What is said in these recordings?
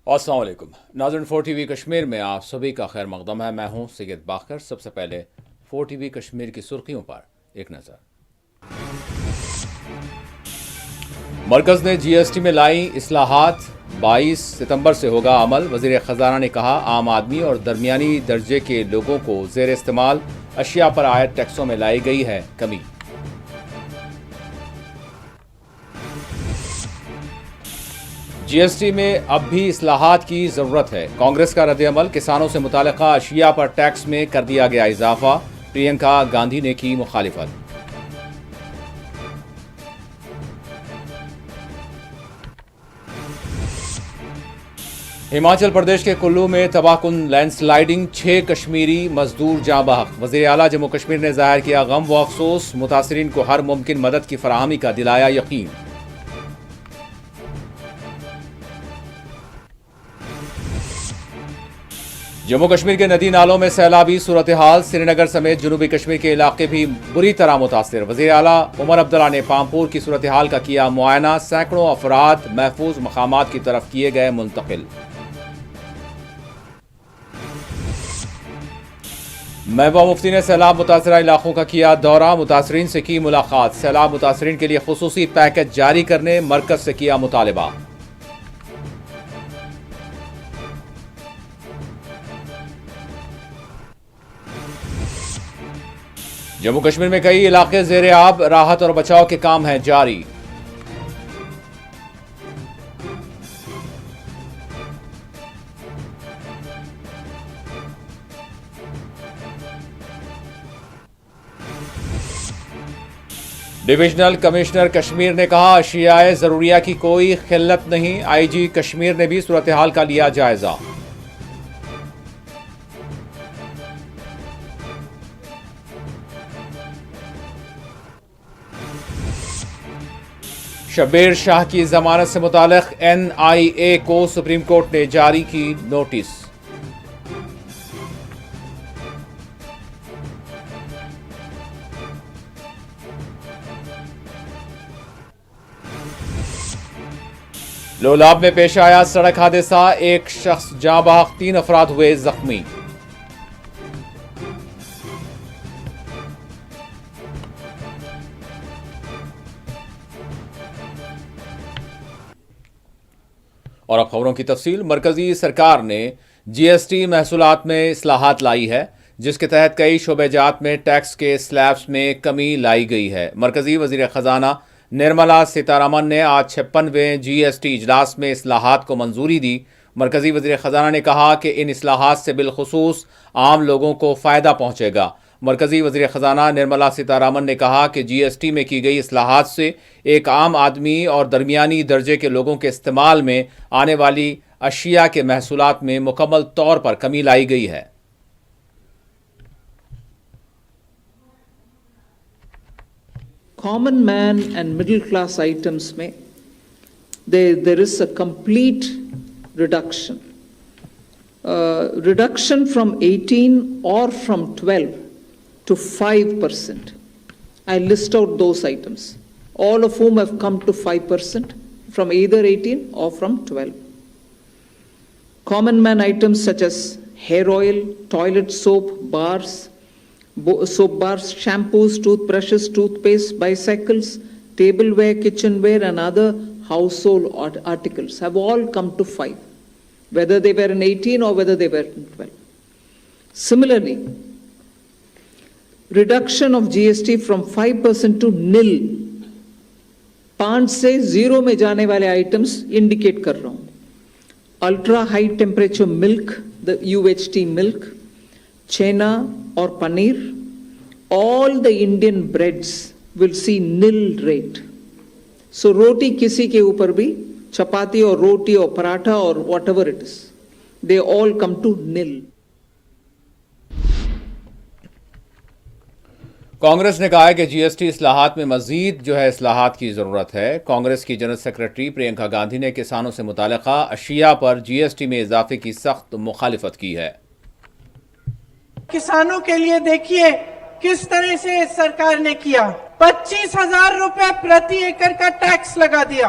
अस्सलाम वालेकुम नाज़रीन, 4TV कश्मीर में आप सभी का खैर मकदम है। मैं हूं सैयद बाकर। सबसे पहले 4TV कश्मीर की सुर्खियों पर एक नज़र। मरकज़ ने GST में लाई इस्लाहात, 22 सितंबर से होगा अमल। वज़ीर ख़जाना ने कहा आम आदमी और दरमियानी दर्जे के लोगों को ज़ेर इस्तेमाल अशिया पर आयद टैक्सों में लाई गई है कमी। GST में अब भी इस्लाहात की जरूरत है। कांग्रेस का रद्द-ए-अमल, किसानों से मुताल्लिका अशिया पर टैक्स में कर दिया गया इजाफा। प्रियंका गांधी ने की मुखालिफत। हिमाचल प्रदेश के कुल्लू में तबाहकुन लैंडस्लाइडिंग, 6 कश्मीरी मजदूर जाँ बहक। वज़ीर आला जम्मू कश्मीर ने जाहिर किया गम व अफसोस, मुतासरीन को हर मुमकिन मदद की फराहमी का दिलाया यकीन। जम्मू कश्मीर के नदी नालों में सैलाबी सूरत हाल, श्रीनगर समेत जनूबी कश्मीर के इलाके भी बुरी तरह मुतासिर। वज़ीर आला उमर अब्दुल्ला ने पामपुर की सूरत हाल का किया मुआयना। सैकड़ों अफराद महफूज मकामात की तरफ किए गए मुंतकिल। महबूबा मुफ्ती ने सैलाब मुतासरा इलाकों का किया दौरा, मुतासरीन से की मुलाकात। सैलाब मुतासरीन के लिए खुसूसी पैकेज जारी करने मरकज से किया मुतालबा। जम्मू कश्मीर में कई इलाके ज़ेरे आब, राहत और बचाव के काम हैं जारी। डिविजनल कमिश्नर कश्मीर ने कहा अशियाए जरूरिया की कोई खिल्लत नहीं। IG कश्मीर ने भी सूरत हाल का लिया जायजा। शब्बीर शाह की जमानत से मुताल्लिक NIA को सुप्रीम कोर्ट ने जारी की नोटिस। लोलाब में पेश आया सड़क हादसा, एक शख्स जाँ बहक, 3 अफराद हुए जख्मी। और अब खबरों की तफसील। मरकजी सरकार ने GST महसूलात में इस्लाहात लाई है, जिसके तहत कई शोबेजात में टैक्स के स्लैब्स में कमी लाई गई है। मरकजी वजीर खजाना निर्मला सीतारमन ने आज 56वें GST इजलास में इस्लाहात को मंजूरी दी। मरकजी वजीर खजाना ने कहा कि इन इस्लाहात से बिलखुसूस आम लोगों को फायदा पहुंचेगा। मरकजी वज़ीर ख़जाना निर्मला सीतारमन ने कहा कि GST में की गई इस्लाहात से एक आम आदमी और दरमियानी दर्जे के लोगों के इस्तेमाल में आने वाली अशिया के महसूलात में मुकम्मल तौर पर कमी लाई गई है। Common man and middle class items में there is a complete reduction. Reduction from 18 or from 12 to 5%. I list out those items, all of whom have come to 5% from either 18 or from 12. Common man items such as hair oil, toilet soap, soap bars, shampoos, toothbrushes, toothpaste, bicycles, tableware, kitchenware and other household articles have all come to 5, whether they were in 18 or whether they were in 12. Similarly, reduction of GST from 5% to nil. 5 से 0 में जाने वाले items indicate कर रहा हूं। Ultra high temperature milk, the UHT milk, chhena और paneer, all the Indian breads will see nil rate. So रोटी किसी के ऊपर भी, चपाती और रोटी और पराठा और whatever it is, they all come to nil. Congress ने कहा है कि GST इस्लाहात में मजीद इस्लाहात की जरूरत है। कांग्रेस की जनरल सेक्रेटरी प्रियंका गांधी ने किसानों से मुताल्लिका अशिया पर GST में इजाफे की सख्त मुखालिफत की है। किसानों के लिए देखिए किस तरह से इस सरकार ने किया। 25,000 रुपए प्रति एकड़ का टैक्स लगा दिया।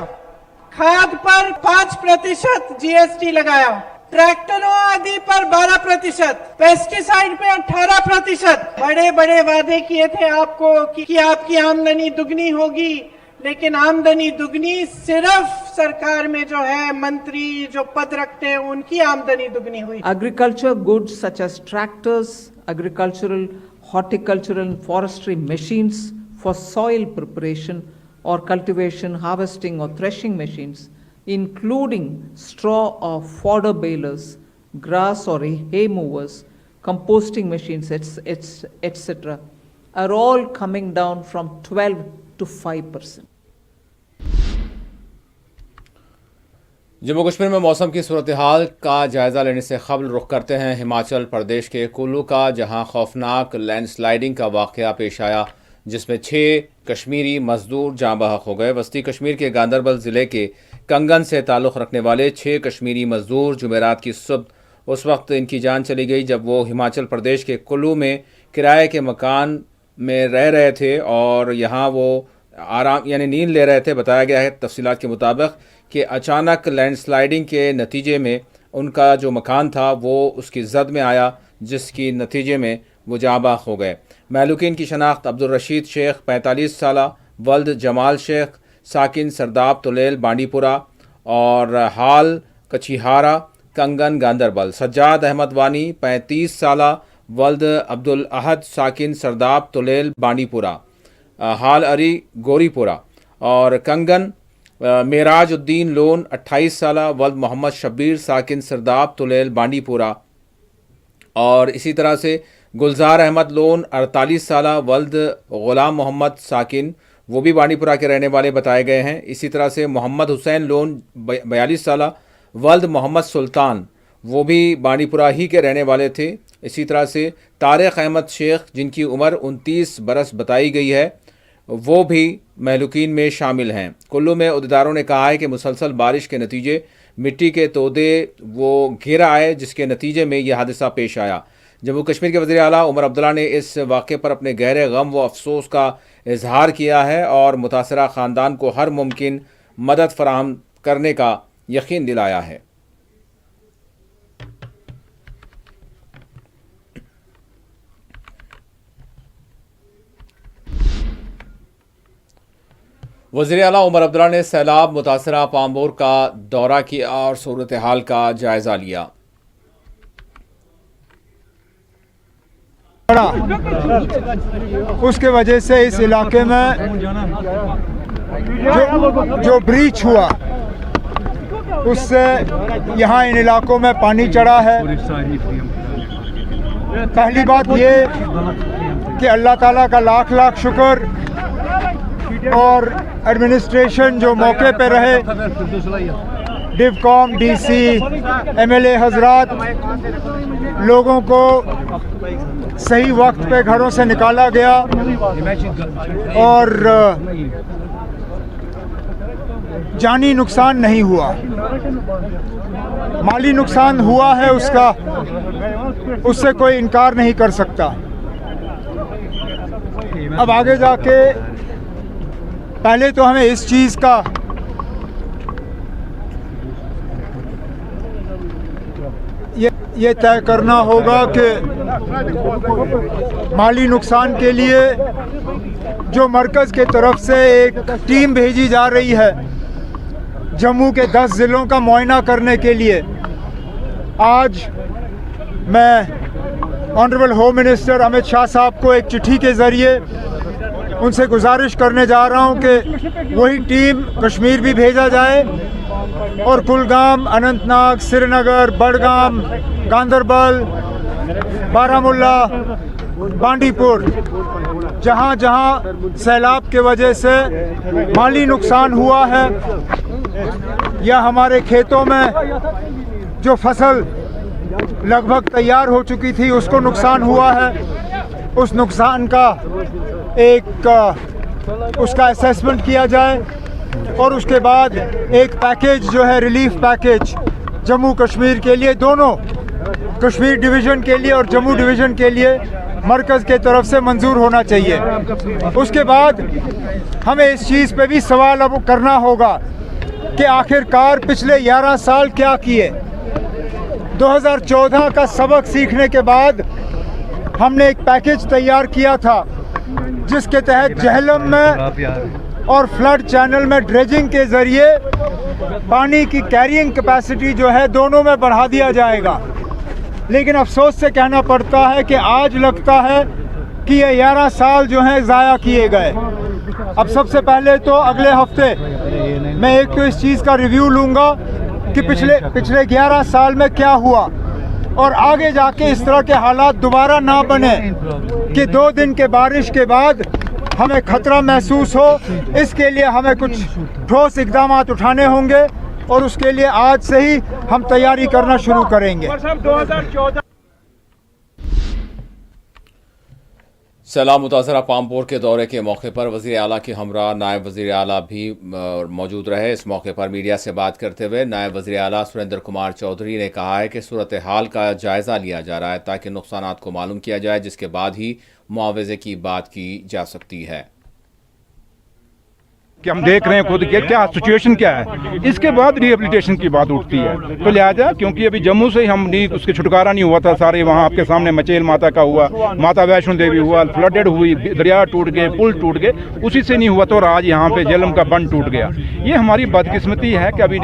खाद पर 5% जीएसटी लगाया, ट्रैक्टरों आदि पर 12%, पेस्टिसाइड पे 18%। बड़े बड़े वादे किए थे आपको कि आपकी आमदनी दुगनी होगी, लेकिन आमदनी दुगनी सिर्फ सरकार में जो है मंत्री जो पद रखते हैं उनकी आमदनी दुगनी हुई। Agriculture goods such as tractors, agricultural, horticultural and forestry machines for soil preparation or cultivation, harvesting or threshing machines, including straw or fodder balers, grass or hay movers, composting machines, etc., are all coming down from 12 to 5%. Jammu Kashmir में मौसम की सूरत हाल का जायजा लेने से कबल रुख करते हैं हिमाचल प्रदेश के कुल्लू का, जहां खौफनाक लैंडस्लाइडिंग का वाक़या पेश आया जिसमें 6 कश्मीरी मजदूर जाँ बहक हो गए। वस्ती कश्मीर के गांदरबल ज़िले के कंगन से ताल्लुक़ रखने वाले 6 कश्मीरी मजदूर जुमेरात की सुबह उस वक्त इनकी जान चली गई जब वो हिमाचल प्रदेश के कुल्लू में किराए के मकान में रह रहे थे और यहाँ वो आराम यानी नींद ले रहे थे। बताया गया है तफसीलात के मुताबिक कि अचानक लैंडस्लाइडिंग के नतीजे में उनका जो मकान था वो उसकी जद में आया, जिसकी नतीजे में वो जाँ बहक हो गए। महलूकीन की शनाख्त अब्दुल रशीद शेख 45 साल, वल्द जमाल शेख, साकिन सरदाब तुलेल बांडीपुरा और हाल कचिहारा कंगन गांदरबल, सज्जाद अहमद वानी 35 साल, वल्द अब्दुल अहद साकिन सरदाब तुलेल बांडीपुरा, हाल अरी गोरीपुरा और कंगन मेराज उद्दीन लोन 28 साल, वल्द मोहम्मद शब्बीर साकिन सरदाब तुलेल बांडीपुरा और इसी तरह से गुलजार अहमद लोन 48 साल, वल्द गुलाम मोहम्मद साकिन वो भी बांडीपुरा के रहने वाले बताए गए हैं। इसी तरह से मोहम्मद हुसैन लोन 42 साल, वल्द मोहम्मद सुल्तान वो भी बांडीपुरा ही के रहने वाले थे। इसी तरह से तारिक अहमद शेख जिनकी उम्र 29 बरस बताई गई है वो भी महलूकीन में शामिल हैं। कुल्लू में उहदेदारों ने कहा है कि मुसलसल बारिश के नतीजे मिट्टी के तोदे वो गिर आए जिसके नतीजे में यह हादसा पेश आया। जम्मू कश्मीर के वज़ीर आला उमर अब्दुल्ला ने इस वाक़े पर अपने गहरे गम व अफसोस का इजहार किया है और मुतासरा ख़ानदान को हर मुमकिन मदद फराहम करने का यकीन दिलाया है। वज़ीर आला उमर अब्दुल्ला ने सैलाब मुतासरा पाम्बोर का दौरा किया और सूरत हाल का जायज़ा लिया। उसके वजह से इस इलाके में जो ब्रीच हुआ उससे यहाँ इन इलाकों में पानी चढ़ा है। पहली बात ये कि अल्लाह ताला का लाख लाख शुक्र और एडमिनिस्ट्रेशन जो मौके पे रहे, डिवकॉम, डीसी, एमएलए हजरात, लोगों को सही वक्त पे घरों से निकाला गया और जानी नुकसान नहीं हुआ। माली नुकसान हुआ है उसका, उससे कोई इनकार नहीं कर सकता। अब आगे जाके पहले तो हमें इस चीज़ का ये तय करना होगा कि माली नुकसान के लिए जो मरकज़ के तरफ से एक टीम भेजी जा रही है जम्मू के 10 ज़िलों का मुआयना करने के लिए, आज मैं honourable home minister Amit Shah साहब को एक चिट्ठी के ज़रिए उनसे गुजारिश करने जा रहा हूं कि वही टीम कश्मीर भी भेजा जाए और कुलगाम, अनंतनाग, श्रीनगर, बडगाम, गांदरबल, बारामुल्ला, बांडीपुर, जहां जहां सैलाब के वजह से माली नुकसान हुआ है या हमारे खेतों में जो फसल लगभग तैयार हो चुकी थी उसको नुकसान हुआ है, उस नुकसान का उसका असेसमेंट किया जाए और उसके बाद एक पैकेज जो है रिलीफ पैकेज जम्मू कश्मीर के लिए, दोनों कश्मीर डिवीज़न के लिए और जम्मू डिवीज़न के लिए मरकज़ के तरफ से मंजूर होना चाहिए। उसके बाद हमें इस चीज़ पे भी सवाल अब करना होगा कि आखिरकार पिछले 11 साल क्या किए। 2014 का सबक सीखने के बाद हमने एक पैकेज तैयार किया था जिसके तहत झेलम में और फ्लड चैनल में ड्रेजिंग के ज़रिए पानी की कैरिंग कैपेसिटी जो है दोनों में बढ़ा दिया जाएगा। लेकिन अफसोस से कहना पड़ता है कि आज लगता है कि ये 11 साल जो हैं ज़ाया किए गए। अब सबसे पहले तो अगले हफ्ते मैं एक तो इस चीज़ का रिव्यू लूँगा कि पिछले 11 साल में क्या हुआ और आगे जाके इस तरह के हालात दोबारा ना बने कि 2 दिन के बारिश के बाद हमें खतरा महसूस हो। इसके लिए हमें कुछ ठोस इकदाम उठाने होंगे और उसके लिए आज से ही हम तैयारी करना शुरू करेंगे। सैलाब मुतासरा पामपोर के दौरे के मौके पर वज़ीर आला के हमरा नायब वज़ीर आला भी मौजूद रहे। इस मौके पर मीडिया से बात करते हुए नायब वज़ीर आला सुरेंद्र कुमार चौधरी ने कहा है कि सूरत हाल का जायज़ा लिया जा रहा है ताकि नुकसानात को मालूम किया जाए, जिसके बाद ही मुआवजे की बात की जा सकती है। कि हम देख रहे हैं खुद के क्या सिचुएशन क्या है, इसके बाद रिहेबिलिटेशन की बात उठती है। तो लिहाजा क्योंकि अभी जम्मू से हम नहीं उसके छुटकारा नहीं हुआ था, सारे वहाँ आपके सामने मचेल माता का हुआ, माता वैष्णो देवी हुआ, फ्लडेड हुई, दरिया टूट गए, पुल टूट गए, उसी से नहीं हुआ तो आज यहाँ पे झेलम का बंद टूट गया। ये हमारी बदकिस्मती है कि अभी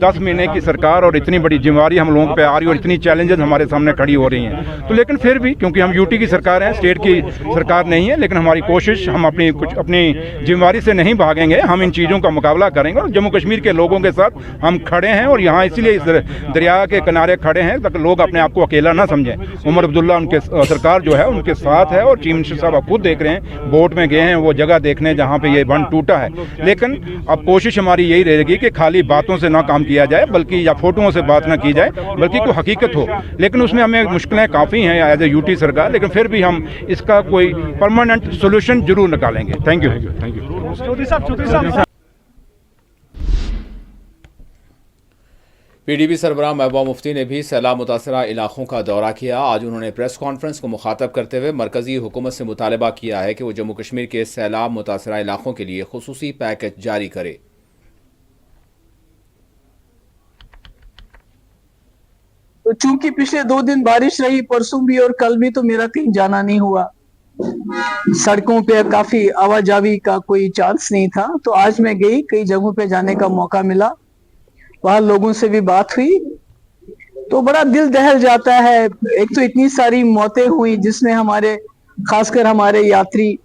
10 महीने की सरकार और इतनी बड़ी जिम्मेवारी हम लोगों पे आ रही है और इतनी चैलेंजेस हमारे सामने खड़ी हो रही हैं। तो लेकिन फिर भी क्योंकि हम यूटी की सरकार है, स्टेट की सरकार नहीं है, लेकिन हमारी कोशिश, हम अपनी जिम्मेवारी से नहीं भागेंगे, हम इन चीज़ों का मुकाबला करेंगे और जम्मू कश्मीर के लोगों के साथ हम खड़े हैं और यहाँ इसलिए इस दरिया के किनारे खड़े हैं ताकि लोग अपने आप को अकेला ना समझें। उमर अब्दुल्ला उनके सरकार जो है उनके साथ है और चीफ मिनिस्टर साहब आप खुद देख रहे हैं, बोट में गए हैं वो जगह देखने जहाँ पे ये बंद टूटा है। लेकिन अब कोशिश हमारी यही रहेगी कि खाली बातों से ना काम किया जाए, बल्कि या फोटोओं से बात ना की जाए, बल्कि कोई हकीकत हो। लेकिन उसमें हमें मुश्किलें काफ़ी हैं एज ए यूटी सरकार, लेकिन फिर भी हम इसका कोई परमानेंट सोल्यूशन जरूर निकालेंगे। Thank you. PDP सरबराह Mehbooba Mufti ने भी सैलाब मुतासरा इलाकों का दौरा किया। आज उन्होंने प्रेस कॉन्फ्रेंस को मुखातब करते हुए मरकजी हुकूमत से मुतालबा किया है कि वो जम्मू कश्मीर के सैलाब मुतासरा इलाकों के लिए खुसूसी पैकेज जारी करे। तो चूंकि पिछले 2 दिन बारिश रही, परसों भी और कल भी, तो मेरा कहीं जाना नहीं हुआ। सड़कों पे काफी आवाजावी का कोई चांस नहीं था, तो आज मैं गई, कई जगहों पे जाने का मौका मिला, वहां लोगों से भी बात हुई तो बड़ा दिल दहल जाता है। एक तो इतनी सारी मौतें हुई जिसमें हमारे, खासकर हमारे यात्री,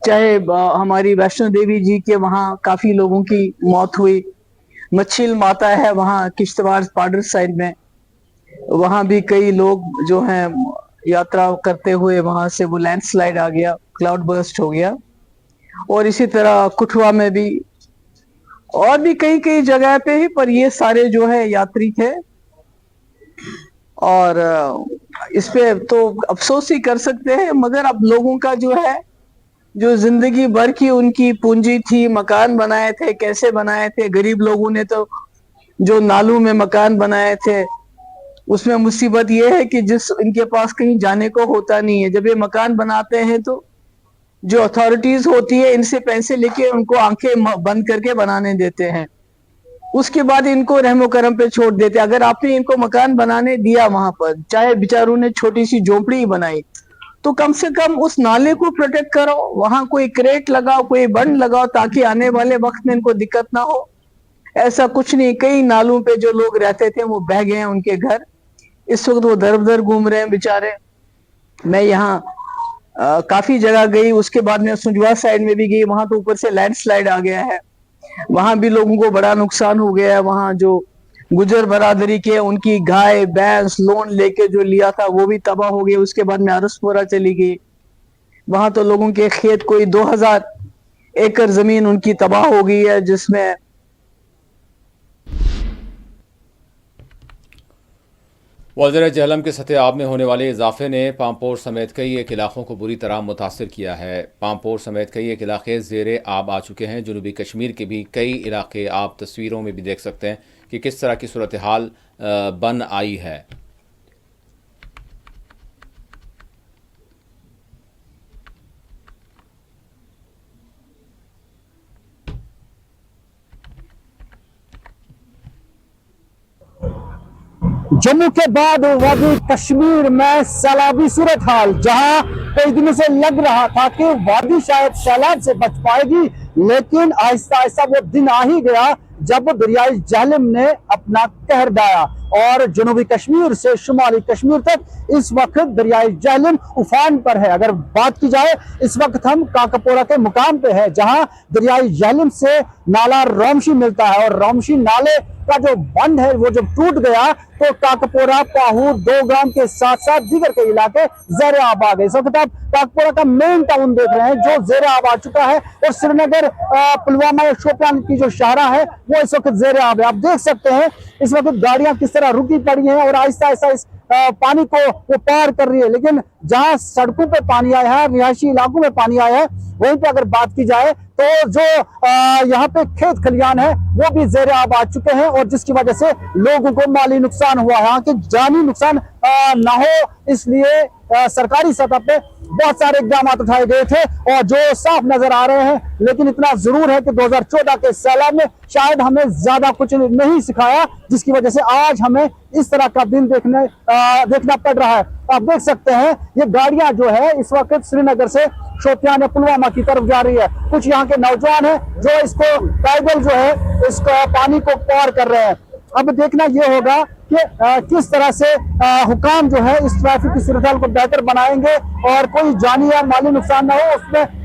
चाहे हमारी वैष्णो देवी जी के वहां काफी लोगों की मौत हुई। मच्छील माता है वहां किश्तवाड़ पाडर साइड में, वहां भी कई लोग जो हैं यात्रा करते हुए वहां से वो लैंडस्लाइड आ गया, क्लाउड बर्स्ट हो गया। और इसी तरह कुठवा में भी और भी कई जगह पे ही, पर ये सारे जो है यात्री थे। और इस पे तो अफसोस ही कर सकते हैं, मगर अब लोगों का जो है, जो जिंदगी भर की उनकी पूंजी थी, मकान बनाए थे, कैसे बनाए थे, गरीब लोगों ने तो जो नालों में मकान बनाए थे, उसमें मुसीबत ये है कि जिस इनके पास कहीं जाने को होता नहीं है, जब ये मकान बनाते हैं तो जो अथॉरिटीज होती है इनसे पैसे लेके उनको आंखें बंद करके बनाने देते हैं, उसके बाद इनको रहमो करम पे छोड़ देते। अगर आपने इनको मकान बनाने दिया वहां पर, चाहे बेचारों ने छोटी सी झोपड़ी ही बनाई, तो कम से कम उस नाले को प्रोटेक्ट करो, वहां कोई क्रेट लगाओ, कोई बंड लगाओ, ताकि आने वाले वक्त में इनको दिक्कत ना हो। ऐसा कुछ नहीं, कई नालों पे जो लोग रहते थे वो बह गए हैं उनके घर, इस वक्त वो दर बदर घूम रहे हैं बेचारे। मैं यहाँ काफी जगह गई, उसके बाद में सुंजवा साइड में भी गई, वहां तो ऊपर से लैंडस्लाइड आ गया है, वहां भी लोगों को बड़ा नुकसान हो गया है। वहां जो गुजर बरादरी के, उनकी गाय भैंस लोन लेके जो लिया था वो भी तबाह हो गया। उसके बाद में आरसपुरा चली गई, वहां तो लोगों के खेत, कोई 2000 एकड़ जमीन उनकी तबाह हो गई है, जिसमें वज़ीर झेलम के सतह आब में होने वाले इजाफे ने पामपोर समेत कई एक इलाकों को बुरी तरह मुतासर किया है। पामपोर समेत कई एक इलाके ज़ेरे आब आ चुके हैं। जनूबी कश्मीर के भी कई इलाके आप तस्वीरों में भी देख सकते हैं कि किस तरह की सूरत हाल बन आई है। जम्मू के बाद वादी कश्मीर में सैलाबी सूरत हाल, जहां कई दिनों से लग रहा था कि वादी शायद सैलाब से बच पाएगी, लेकिन आहिस्ता आहिस्ता वो दिन आ ही गया जब दरियाई झेलम ने अपना कहर ढाया और जनूबी कश्मीर से शुमाली कश्मीर तक इस वक्त दरियाई झेलम उफान पर है। अगर बात की जाए, इस वक्त हम काकापोरा के मुकाम पे है, जहां दरियाई झेलम से नाला रोमशी मिलता है और रोमशी नाले का जो बंद है वो जब टूट गया तो काकापोरा, पाहू, दोगाम के साथ साथ दीगर के इलाके ज़ेर आब आ गए। इस वक्त आप काकापोरा का मेन टाउन देख रहे हैं जो ज़ेर आब आ चुका है और श्रीनगर, पुलवामा या शोपियान की जो शाहरा है वो इस वक्त ज़ेर आब है। आप देख सकते हैं इस वक्त गाड़ियां किस तरह रुकी पड़ी हैं और आहिस्ता आहिस्ता इस पानी को वो पार कर रही है। लेकिन जहां सड़कों पे पानी आया है, रिहायशी इलाकों में पानी आया है, वहीं पे अगर बात की जाए तो जो यहाँ पे खेत खलियान है वो भी ज़ेर आब आ चुके हैं और जिसकी वजह से लोगों को माली नुकसान हुआ है। कि जानी नुकसान ना हो, इसलिए सरकारी सतह पे बहुत सारे इकदाम उठाए गए थे और जो साफ नजर आ रहे हैं। लेकिन इतना जरूर है कि 2014 के सैलाब में शायद हमें ज्यादा कुछ नहीं सिखाया, जिसकी वजह से आज हमें इस तरह का दिन देखना पड़ रहा है। आप देख सकते हैं ये गाड़ियां जो है इस वक्त श्रीनगर से शोपियान या पुलवामा की तरफ जा रही है। कुछ यहाँ के नौजवान हैं जो इसको पैदल जो है इसको पानी को पार कर रहे हैं। अब देखना ये होगा कि किस तरह से हुकाम जो है इस ट्रैफिक की सूरत हाल को बेहतर बनाएंगे और कोई जानी या माली नुकसान ना हो, उसमें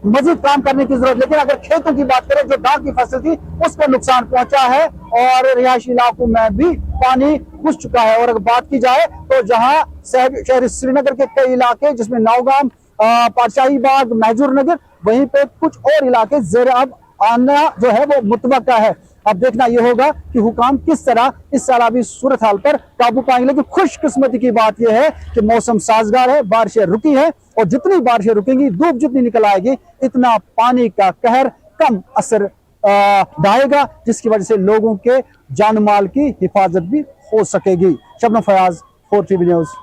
मजीद काम करने की जरूरत। लेकिन अगर खेतों की बात करें, जो धान की फसल थी उसको नुकसान पहुंचा है और रिहायशी इलाकों में भी पानी घुस चुका है। और अगर बात की जाए तो जहां शहर श्रीनगर के कई इलाके जिसमें नौगाम, पातशाही बाग, महजूर नगर, वहीं पे कुछ और इलाके ज़ेर आब आना जो है वो मुतवक्का है। अब देखना यह होगा कि हुकाम किस तरह इस सैलाबी सूरत हाल पर काबू पाएंगे। लेकिन खुशकिस्मती की बात यह है कि मौसम साजगार है, बारिशें रुकी हैं और जितनी बारिशें रुकेंगी, धूप जितनी निकल आएगी, इतना पानी का कहर कम असर ढाएगा, जिसकी वजह से लोगों के जान माल की हिफाजत भी हो सकेगी। Shabnam Fayaz, 4TV news.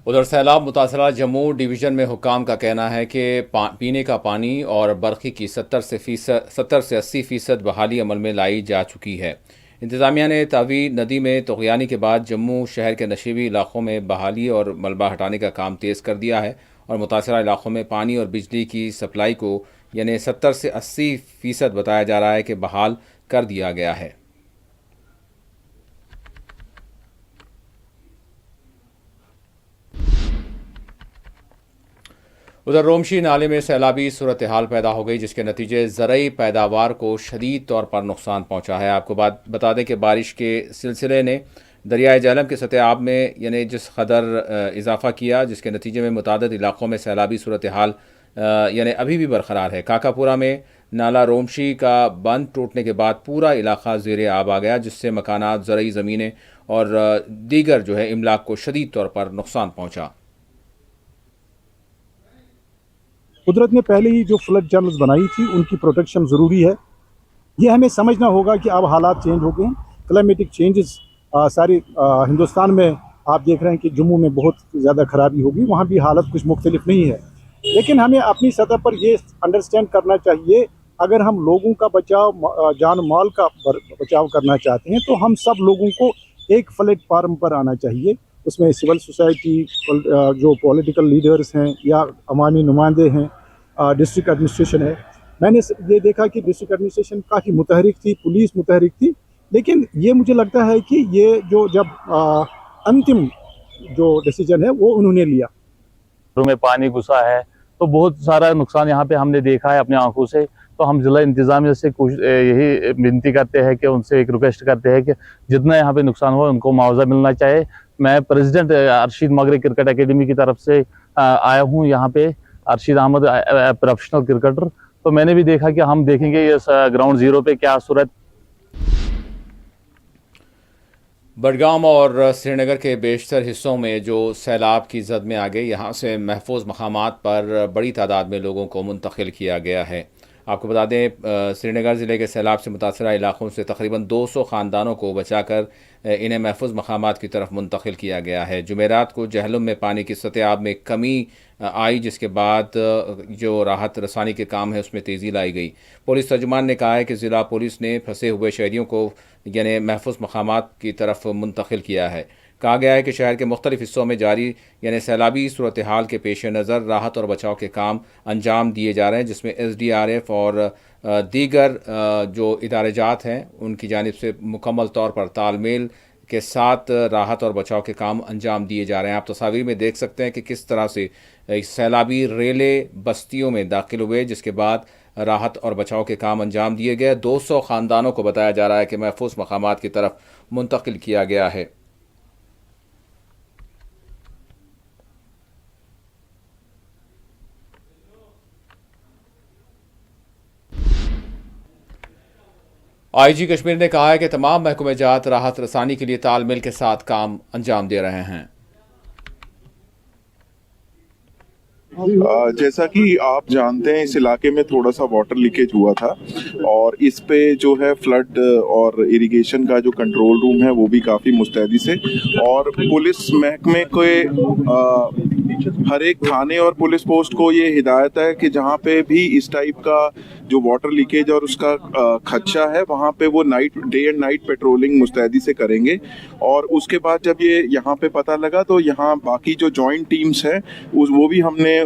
उधर सैलाब मुतासरा जम्मू डिवीज़न में हुकाम का कहना है कि पीने का पानी और बरक़ी की 70 से 80% बहाली अमल में लाई जा चुकी है। इंतज़ामिया ने तावी नदी में तग़यानी के बाद जम्मू शहर के नशीबी इलाक़ों में बहाली और मलबा हटाने का काम तेज़ कर दिया है और मुतासरा इलाक़ों में पानी और बिजली की सप्लाई को यानी 70 से 80% बताया जा रहा है कि बहाल कर दिया गया है। उधर रोमशी नाले में सैलाबी सूरत हाल पैदा हो गई, जिसके नतीजे ज़रई पैदावार को शदीद तौर पर नुकसान पहुंचा है। आपको बता दें कि बारिश के सिलसिले ने दरियाए झेलम के सतह आब में यानी जिस कदर इजाफा किया, जिसके नतीजे में मुतादिद इलाक़ों में सैलाबी सूरत हाल यानी अभी भी बरकरार है। काकापुरा में नाला रोमशी का बंद टूटने के बाद पूरा इलाका ज़ेर आब आ गया, जिससे मकानात, ज़रई ज़मीनें और दीगर जो है इमलाक को शदीद तौर पर नुकसान पहुँचा। कुदरत ने पहले ही जो फ्लड चैनल्स बनाई थी उनकी प्रोटेक्शन ज़रूरी है। ये हमें समझना होगा कि अब हालात चेंज हो गए हैं, क्लाइमेटिक चेंजेस सारे हिंदुस्तान में आप देख रहे हैं कि जम्मू में बहुत ज़्यादा ख़राबी होगी, वहाँ भी हालत कुछ मुख्तलिफ नहीं है। लेकिन हमें अपनी सतह पर ये अंडरस्टैंड करना चाहिए, अगर हम लोगों का बचाव, जान माल का बचाव करना चाहते हैं तो हम सब लोगों को एक प्लेटफार्म पर आना चाहिए। उसमें सिविल सोसाइटी, जो पॉलिटिकल लीडर्स हैं या अवामी नुमाइंदे हैं, डिस्ट्रिक्ट एडमिनिस्ट्रेशन है। मैंने ये देखा कि डिस्ट्रिक्ट एडमिनिस्ट्रेशन काफ़ी मुतहरिक थी, पुलिस मुतहरिक थी, लेकिन ये मुझे लगता है कि ये जो जब अंतिम जो डिसीजन है वो उन्होंने लिया। में पानी घुसा है तो बहुत सारा नुकसान यहाँ पे हमने देखा है अपनी आंखों से। तो हम जिला इंतजामिया से यही विनती करते हैं कि उनसे एक रिक्वेस्ट करते हैं कि जितना यहाँ पे नुकसान हुआ उनको मुआवजा मिलना चाहिए। मैं president Arshid Magare cricket academy की तरफ से आया हूँ यहाँ पे, अरशीद अहमद प्रोफेशनल क्रिकेटर। तो मैंने भी देखा कि हम देखेंगे ये ग्राउंड जीरो पे क्या सूरत। बडगाम और श्रीनगर के बेशतर हिस्सों में जो सैलाब की जद में आ गए, यहाँ से महफूज मकामात पर बड़ी तादाद में लोगों को मुंतकिल किया गया है। آپ کو بتا دیں سری نگر ضلع کے سیلاب سے متاثرہ علاقوں سے تقریباً 200 خاندانوں کو بچا کر انہیں محفوظ مقامات کی طرف منتقل کیا گیا ہے۔ جمعرات کو جہلم میں پانی کی سطح آب میں کمی آئی، جس کے بعد جو راحت رسانی کے کام ہے اس میں تیزی لائی گئی۔ پولیس ترجمان نے کہا ہے کہ ضلع پولیس نے پھنسے ہوئے شہریوں کو یعنی محفوظ مقامات کی طرف منتقل کیا ہے۔ کہا گیا ہے کہ شہر کے مختلف حصوں میں جاری یعنی سیلابی صورتحال کے پیش نظر راحت اور بچاؤ کے کام انجام دیے جا رہے ہیں، جس میں SDRF اور دیگر جو ادارے جات ہیں ان کی جانب سے مکمل طور پر تال میل کے ساتھ راحت اور بچاؤ کے کام انجام دیے جا رہے ہیں۔ آپ تصاویر میں دیکھ سکتے ہیں کہ کس طرح سے سیلابی ریلے بستیوں میں داخل ہوئے، جس کے بعد راحت اور بچاؤ کے کام انجام دیے گئے۔ 200 خاندانوں کو بتایا جا رہا ہے کہ محفوظ مقامات کی طرف منتقل کیا گیا ہے۔ IG کشمیر نے کہا ہے کہ تمام محکمہ جات راحت رسانی کے لیے تال میل کے ساتھ کام انجام دے رہے ہیں۔ جیسا کہ آپ جانتے ہیں اس علاقے میں تھوڑا سا واٹر لیکیج ہوا تھا اور اس پہ جو ہے فلڈ اور اریگیشن کا جو کنٹرول روم ہے وہ بھی کافی مستعدی سے، اور پولیس محکمے کے ہر ایک تھانے اور پولیس پوسٹ کو یہ ہدایت ہے کہ جہاں پہ بھی اس ٹائپ کا جو واٹر لیکیج اور اس کا خدشہ ہے وہاں پہ وہ ڈے اینڈ نائٹ پیٹرولنگ مستعدی سے کریں گے۔ اور اس کے بعد جب یہ یہاں پہ پتہ لگا تو یہاں باقی جو جوائنٹ ٹیمز ہیں وہ بھی ہم نے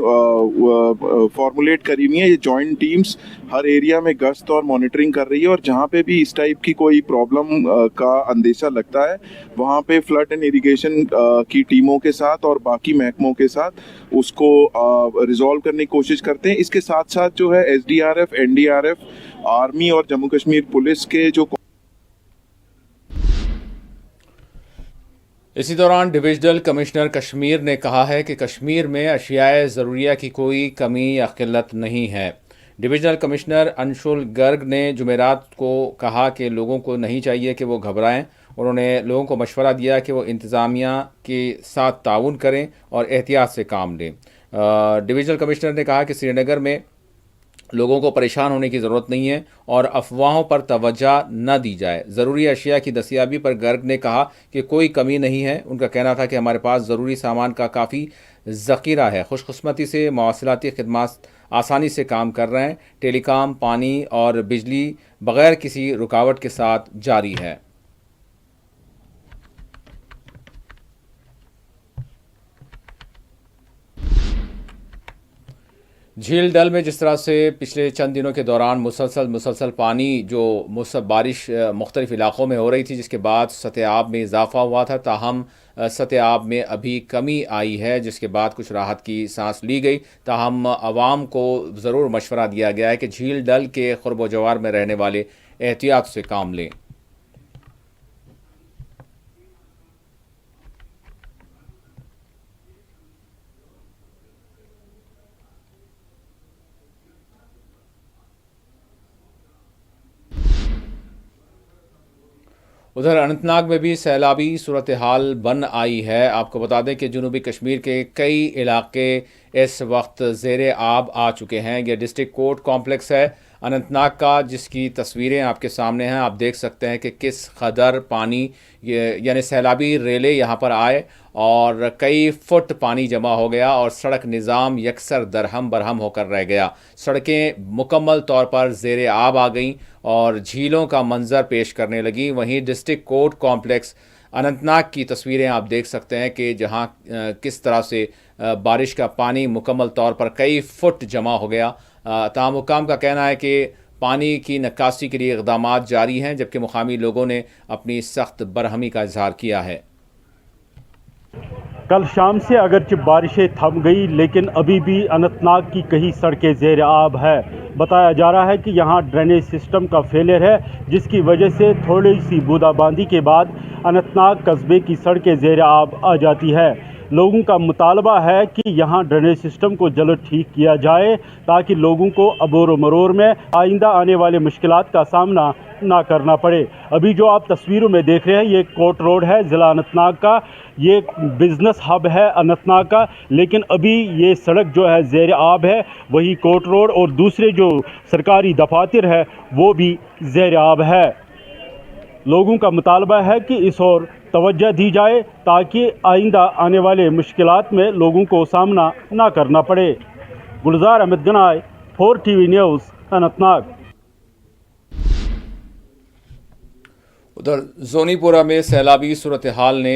فارمولیٹ کری ہوئی ہیں۔ یہ جوائنٹ ٹیمز ہر ایریا میں گشت اور مانیٹرنگ کر رہی ہے، اور جہاں پہ بھی اس ٹائپ کی کوئی پرابلم کا اندیشہ لگتا ہے وہاں پہ فلڈ اینڈ اریگیشن کی ٹیموں کے ساتھ اور باقی محکموں کے ساتھ اس کو ریزالو کرنے کی کوشش کرتے ہیں۔ اس کے ساتھ ساتھ جو ہے SDRF، NDRF، آرمی اور جموں کشمیر پولیس کے جو اسی دوران ڈویژنل کمشنر کشمیر نے کہا ہے کہ کشمیر میں اشیاء ضروریہ کی کوئی کمی یا قلت نہیں ہے۔ ڈویژنل کمشنر انشول گرگ نے جمعرات کو کہا کہ لوگوں کو نہیں چاہیے کہ وہ گھبرائیں۔ انہوں نے لوگوں کو مشورہ دیا کہ وہ انتظامیہ کے ساتھ تعاون کریں اور احتیاط سے کام لیں۔ ڈویژنل کمشنر نے کہا کہ سری نگر میں لوگوں کو پریشان ہونے کی ضرورت نہیں ہے اور افواہوں پر توجہ نہ دی جائے۔ ضروری اشیاء کی دستیابی پر گرگ نے کہا کہ کوئی کمی نہیں ہے۔ ان کا کہنا تھا کہ ہمارے پاس ضروری سامان کا کافی ذخیرہ ہے۔ خوش قسمتی سے مواصلاتی خدمات آسانی سے کام کر رہے ہیں۔ ٹیلی کام، پانی اور بجلی بغیر کسی رکاوٹ کے ساتھ جاری ہے۔ جھیل ڈل میں جس طرح سے پچھلے چند دنوں کے دوران مسلسل پانی جو بارش مختلف علاقوں میں ہو رہی تھی، جس کے بعد سطح آب میں اضافہ ہوا تھا، تاہم سطح آب میں ابھی کمی آئی ہے، جس کے بعد کچھ راحت کی سانس لی گئی۔ تاہم عوام کو ضرور مشورہ دیا گیا ہے کہ جھیل ڈل کے قرب و جوار میں رہنے والے احتیاط سے کام لیں۔ ادھر اننت ناگ میں بھی سیلابی صورتحال بن آئی ہے۔ آپ کو بتا دیں کہ جنوبی کشمیر کے کئی علاقے اس وقت زیر آب آ چکے ہیں۔ یہ ڈسٹرکٹ کورٹ کمپلیکس ہے اننت ناگ کا، جس کی تصویریں آپ کے سامنے ہیں۔ آپ دیکھ سکتے ہیں کہ کس قدر پانی یعنی سیلابی ریلے یہاں پر آئے اور کئی فٹ پانی جمع ہو گیا اور سڑک نظام یکسر درہم برہم ہو کر رہ گیا۔ سڑکیں مکمل طور پر زیر آب آ گئیں اور جھیلوں کا منظر پیش کرنے لگی۔ وہیں district court complex Anant Nag کی تصویریں آپ دیکھ سکتے ہیں کہ جہاں کس طرح سے بارش کا پانی مکمل طور پر کئی فٹ جمع ہو گیا۔ تاہم حکام کا کہنا ہے کہ پانی کی نکاسی کے لیے اقدامات جاری ہیں، جبکہ مقامی لوگوں نے اپنی سخت برہمی کا اظہار کیا ہے۔ کل شام سے اگرچہ بارشیں تھم گئی لیکن ابھی بھی اننت ناگ کی کئی سڑکیں زیر آب ہے۔ بتایا جا رہا ہے کہ یہاں ڈرینیج سسٹم کا فیلئر ہے، جس کی وجہ سے تھوڑی سی بودا باندی کے بعد اننت ناگ قصبے کی سڑکیں زیر آب آ جاتی ہے۔ لوگوں کا مطالبہ ہے کہ یہاں ڈرینیج سسٹم کو جلد ٹھیک کیا جائے تاکہ لوگوں کو ابور و مرور میں آئندہ آنے والے مشکلات کا سامنا نہ کرنا پڑے۔ ابھی جو آپ تصویروں میں دیکھ رہے ہیں یہ کوٹ روڈ ہے ضلع اننت ناگ کا، یہ بزنس ہب ہے اننت ناگ کا، لیکن ابھی یہ سڑک جو ہے زیر آب ہے۔ وہی کوٹ روڈ اور دوسرے جو जो सरकारी दफातर है वो भी ज़ेर आब है। लोगों का मुतालबा है कि इस ओर तवज्जो दी जाए ताकि आइंदा आने वाले मुश्किलात में लोगों को सामना ना करना पड़े। गुलजार अहमद गनाई, 4 TV न्यूज़, अनंतनाग। उधर जोनीपुरा में सैलाबी सूरत हाल ने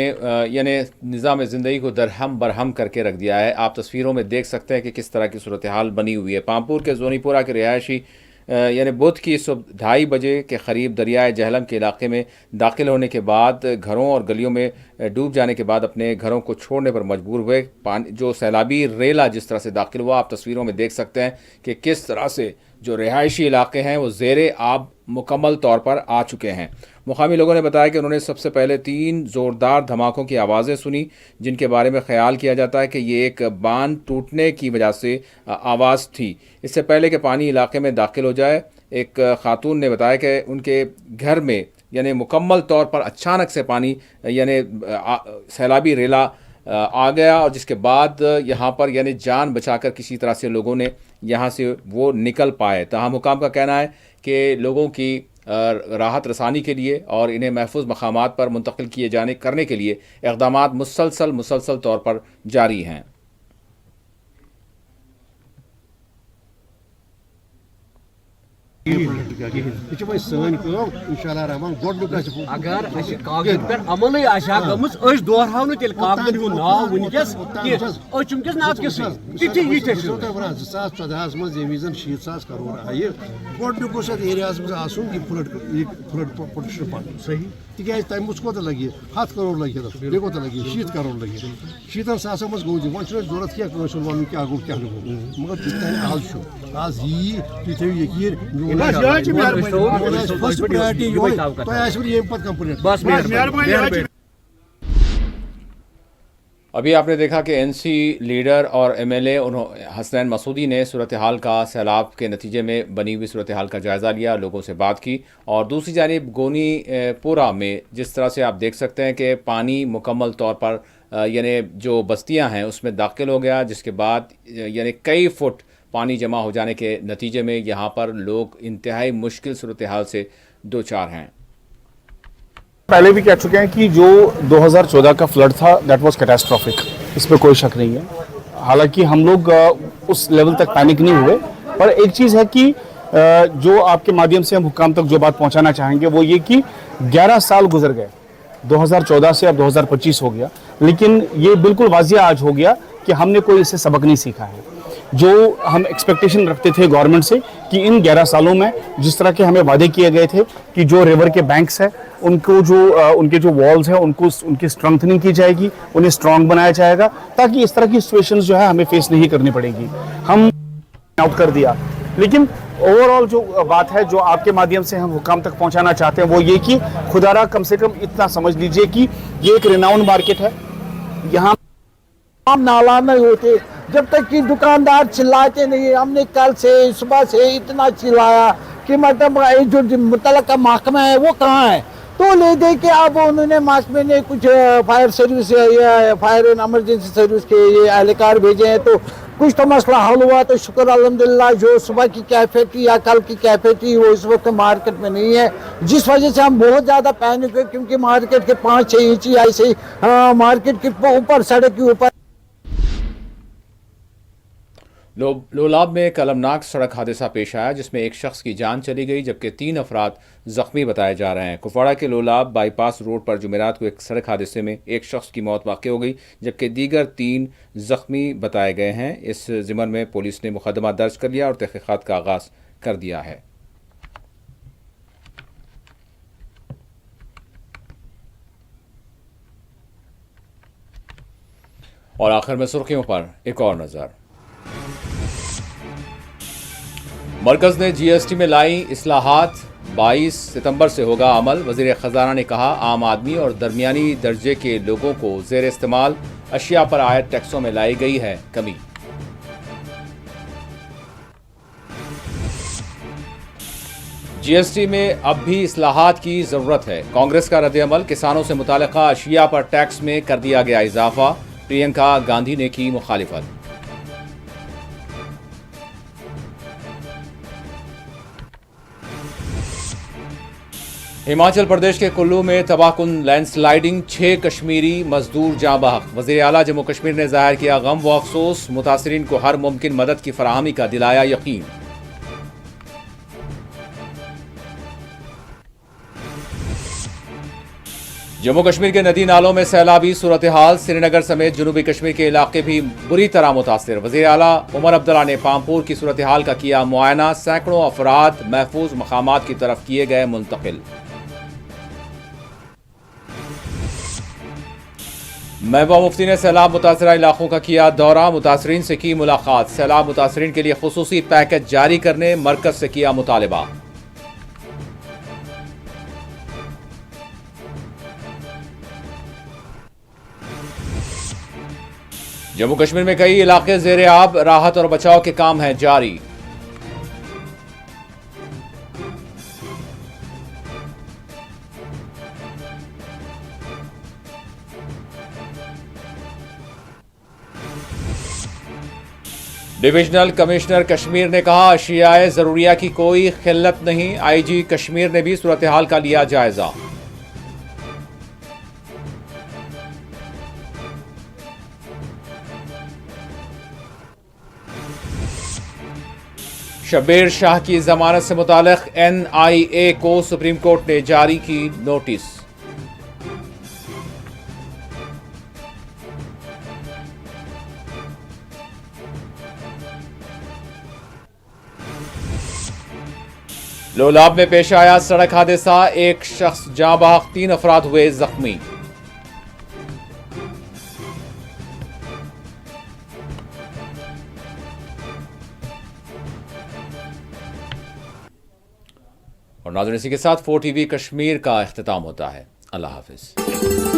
यानी निज़ाम ज़िंदगी को दरहम बरहम करके रख दिया है। आप तस्वीरों में देख सकते हैं कि किस तरह की सूरत हाल बनी हुई है। पामपुर के जोनीपुरा के रिहायशी यानी बुध की सुबह 2:30 बजे के करीब दरियाए जहलम के इलाके में दाखिल होने के बाद घरों और गलियों में डूब जाने के बाद अपने घरों को छोड़ने पर मजबूर हुए। पानी जो सैलाबी रेला जिस तरह से दाखिल हुआ, आप तस्वीरों में देख सकते हैं कि किस तरह से जो रिहायशी इलाके हैं वो ज़ेरे आब मुकम्मल तौर पर आ चुके हैं। मुकामी लोगों ने बताया कि उन्होंने सबसे पहले 3 ज़ोरदार धमाकों की आवाज़ें सुनी, जिनके बारे में ख्याल किया जाता है कि ये एक बांध टूटने की वजह से आवाज़ थी। इससे पहले कि पानी इलाके में दाखिल हो जाए, एक खातून ने बताया कि उनके घर में यानी मुकम्मल तौर पर अचानक से पानी यानी सैलाबी रेला आ गया और जिसके बाद यहाँ पर यानी जान बचाकर किसी तरह से लोगों ने यहाँ से वो निकल पाए। तमाम हुकाम का कहना है कि लोगों की राहत रसानी के लिए और इन्हें महफूज मकामात पर मुंतकिल किए जाने करने के लिए इक़दामात मुसलसल तौर पर जारी हैं। अगर कागज पे अमल गमस दोहराव तेल कागज हूं नाव वनकस वनकस नात किस 2014 मज ये 7,000 करोड़ आये गोस एरिया प्रोटेक्शन फंड सही तिक तमें कोत लगे 7 करोड़ लगे बे कोत लगे 7 करोड़ लगे 7 मज गो वो जरूरत क्या वन क्या गो क्या मगर तीन आज यी तुम थो यकीन अभी आपने देखा कि एनसी लीडर और एमएलए हसनैन मसूदी ने सूरत हाल का सैलाब के नतीजे में बनी हुई सूरत हाल का जायज़ा लिया, लोगों से बात की। और दूसरी जानिब गोनीपुरा में जिस तरह से आप देख सकते हैं कि पानी मुकम्मल तौर पर यानी जो बस्तियां हैं उसमें दाखिल हो गया, जिसके बाद यानी कई फुट पानी जमा हो जाने के नतीजे में यहाँ पर लोग इंतहाई मुश्किल सूरत हाल से दो चार हैं। पहले भी कह चुके हैं कि जो 2014 का फ्लड था दैट वाज कैटास्ट्रोफिक, इस पर कोई शक नहीं है। हालांकि हम लोग उस लेवल तक पैनिक नहीं हुए, पर एक चीज़ है कि जो आपके माध्यम से हम हुक्काम तक जो बात पहुंचाना चाहेंगे वो ये कि 11 साल गुजर गए, 2014 से अब 2025 हो गया, लेकिन ये बिल्कुल वाजिया आज हो गया कि हमने कोई इससे सबक नहीं सीखा है। जो हम एक्सपेक्टेशन रखते थे गवर्नमेंट से कि इन 11 सालों में जिस तरह के हमें वादे किए गए थे कि जो रिवर के बैंक्स हैं उनको उनके जो वॉल्स हैं उनकी स्ट्रेंथनिंग की जाएगी, उन्हें स्ट्रांग बनाया जाएगा ताकि इस तरह की सिचुएशंस जो है हमें फेस नहीं करनी पड़ेगी। हम आउट कर दिया, लेकिन ओवरऑल जो बात है जो आपके माध्यम से हम हुक्काम तक पहुंचाना चाहते हैं वो ये कि खुदारा कम से कम इतना समझ लीजिए कि ये एक रिनाउंड मार्केट है, यहाँ नाला नहीं होते जब तक कि दुकानदार चिल्लाते नहीं। हमने कल से सुबह से इतना चिल्लाया कि मतलब जो मुतल्लिका महकमा है वो कहाँ है, तो ले दे के अब उन्होंने महकमे ने कुछ फायर सर्विस या फायर एंड इमरजेंसी सर्विस के ये एहलकार भेजे हैं, तो कुछ तो मसला हल हुआ। तो शुक्र अल्हम्दुलिल्लाह जो सुबह की कैफे थी या कल की कैफे थी वो इस वक्त मार्केट में नहीं है, जिस वजह से हम बहुत ज़्यादा पैनिक है क्योंकि मार्केट के 5-6 इंच ऐसे ही मार्केट के ऊपर सड़क के ऊपर। लोलाब में एक अलमनाक सड़क हादसा पेश आया जिसमें एक शख्स की जान चली गई जबकि 3 अफराद जख्मी बताए जा रहे हैं। कुपवाड़ा के लोलाब बाईपास रोड पर जुमेरात को एक सड़क हादसे में एक शख्स की मौत वाक़ हो गई जबकि दीगर 3 जख्मी बताए गए हैं। इस ज़िम्मन में पुलिस ने मुकदमा दर्ज कर लिया और तहक़ीक़ात का आगाज़ कर दिया है। और आखिर में सुर्खियों पर एक और नज़र। मरकज़ ने जीएसटी में लाई इस्लाहात, 22 सितंबर से होगा अमल। वज़ीर ख़ज़ाना ने कहा आम आदमी और दरमियानी दर्जे के लोगों को ज़ेर इस्तेमाल अशिया पर आयत टैक्सों में लाई गई है कमी। जीएसटी में अब भी इस्लाहात की ज़रूरत है, कांग्रेस का रद्द-ए-अमल। किसानों से मुताल्लिक़ा अशिया पर टैक्स में कर दिया गया इजाफा, प्रियंका गांधी ने की मुखालिफत। हिमाचल प्रदेश के कुल्लू में तबाहकुन लैंडस्लाइडिंग, 6 कश्मीरी मजदूर जाँ बहक। वज़ीर आला जम्मू कश्मीर ने ज़ाहिर किया गम व अफसोस, मुतासरीन को हर मुमकिन मदद की फराहमी का दिलाया यकीन। जम्मू कश्मीर के नदी नालों में सैलाबी सूरत हाल, श्रीनगर समेत जनूबी कश्मीर के इलाके भी बुरी तरह मुतासिर। वज़ीर आला उमर अब्दुल्ला ने पामपुर की सूरत हाल का किया मुआयना, सैकड़ों अफराद महफूज मकामात की तरफ किए गए मुंतकिल। महबूबा मुफ्ती ने सैलाब मुतासरा इलाकों का किया दौरा, मुतासरीन से की मुलाकात। सैलाब मुतासरीन के लिए खुसूसी पैकेज जारी करने मरकज से किया मुतालबा। जम्मू कश्मीर में कई इलाके ज़ेरे आब, राहत और बचाव के काम हैं जारी। डिविजनल कमिश्नर कश्मीर ने कहा, अशियाए ज़रूरिया की कोई खिल्लत नहीं। आईजी कश्मीर ने भी सूरत हाल का लिया जायजा। शब्बीर शाह की जमानत से मुताल्लिक NIA को सुप्रीम कोर्ट ने जारी की नोटिस। लोलाब में पेश आया सड़क हादसा, एक शख्स जाँ बहक, 3 अफराद हुए जख्मी। और नाज़रीन, इसी के साथ 4TV कश्मीर का इख्तिताम होता है। अल्लाह हाफिज।